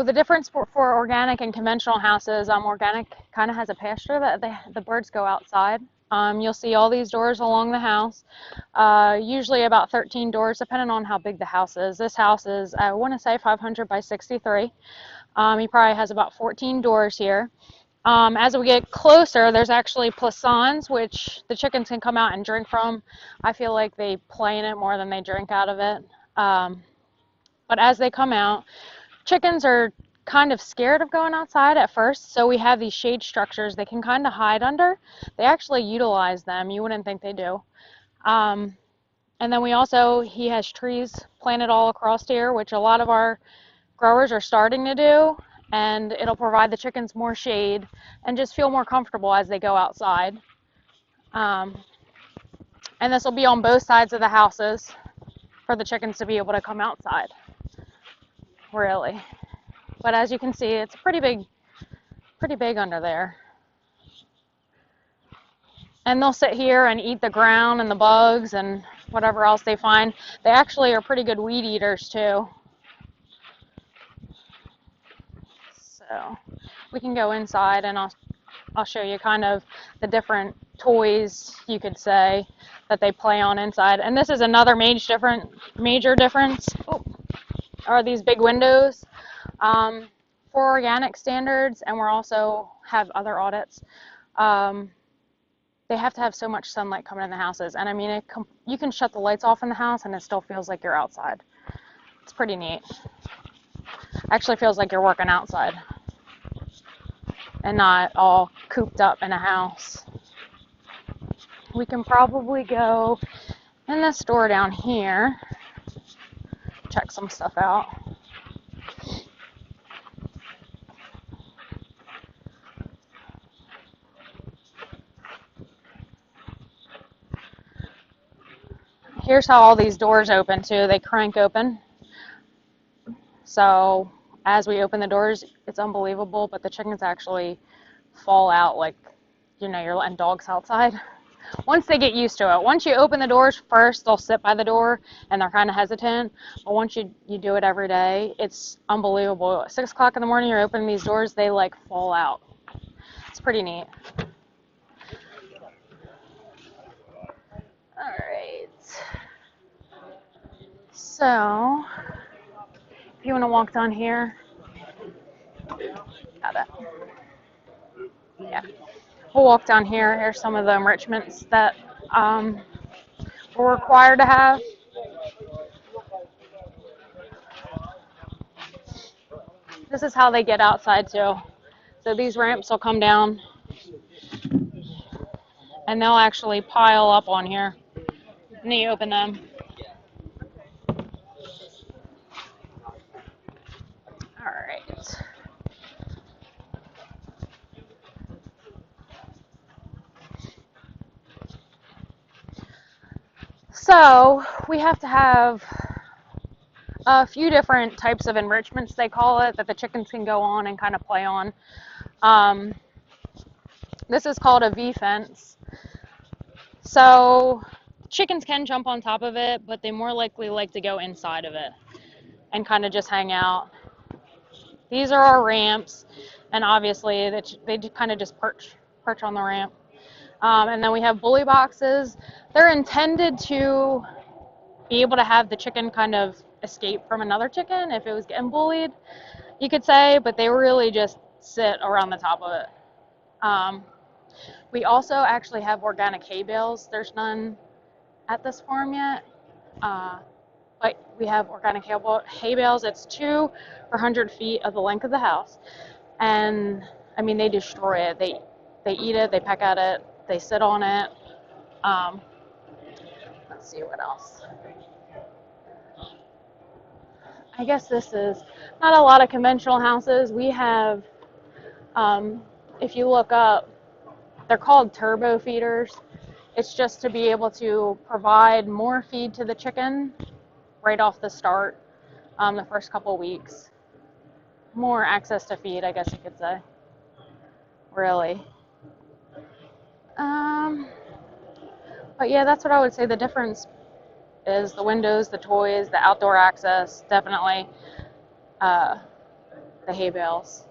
So the difference for organic and conventional houses, organic kind of has a pasture that the birds go outside. You'll see all these doors along the house, usually about 13 doors, depending on how big the house is. This house is, I want to say, 500 by 63. He probably has about 14 doors here. As we get closer, there's actually plaisance, which the chickens can come out and drink from. I feel like they play in it more than they drink out of it. But as they come out, chickens are kind of scared of going outside at first, so we have these shade structures they can kind of hide under. They actually utilize them. You wouldn't think they do. And then he has trees planted all across here, which a lot of our growers are starting to do, and it'll provide the chickens more shade and just feel more comfortable as they go outside. And this will be on both sides of the houses for the chickens to be able to come outside, really. But as you can see, it's pretty big under there. And they'll sit here and eat the ground and the bugs and whatever else they find. They actually are pretty good weed eaters too. So we can go inside and I'll show you kind of the different toys, you could say, that they play on inside. And this is another major difference. Are these big windows. For organic standards, and we're also have other audits, they have to have so much sunlight coming in the houses. And I mean, you can shut the lights off in the house and it still feels like you're outside. It's pretty neat. Actually feels like you're working outside and not all cooped up in a house. We can probably go in the store down here, check some stuff out. Here's how all these doors open too. They crank open. So as we open the doors, it's unbelievable, but the chickens actually fall out like, you know, you're letting dogs outside. Once they get used to it. Once you open the doors first, they'll sit by the door and they're kind of hesitant. But once you do it every day, it's unbelievable. At 6 o'clock in the morning, you're opening these doors, they like fall out. It's pretty neat. All right. So, if you want to walk down here, got it. Yeah. We'll walk down here. Here's some of the enrichments that we're required to have. This is how they get outside too. So these ramps will come down and they'll actually pile up on here. And then you open them. All right. So we have to have a few different types of enrichments, they call it, that the chickens can go on and kind of play on. This is called a V-fence. So chickens can jump on top of it, but they more likely like to go inside of it and kind of just hang out. These are our ramps, and obviously they kind of just perch on the ramp. And then we have bully boxes. They're intended to be able to have the chicken kind of escape from another chicken if it was getting bullied, you could say, but they really just sit around the top of it. We also actually have organic hay bales. There's none at this farm yet, but we have organic hay bales. It's 2 per 100 feet of the length of the house, and I mean, they destroy it. They eat it, they peck at it, they sit on it. Let's see what else. I guess this is not a lot of conventional houses. We have, if you look up, they're called turbo feeders. It's just to be able to provide more feed to the chicken right off the start, the first couple weeks. More access to feed, I guess you could say, really. But yeah, that's what I would say the difference is: the windows, the toys, the outdoor access, definitely. the hay bales.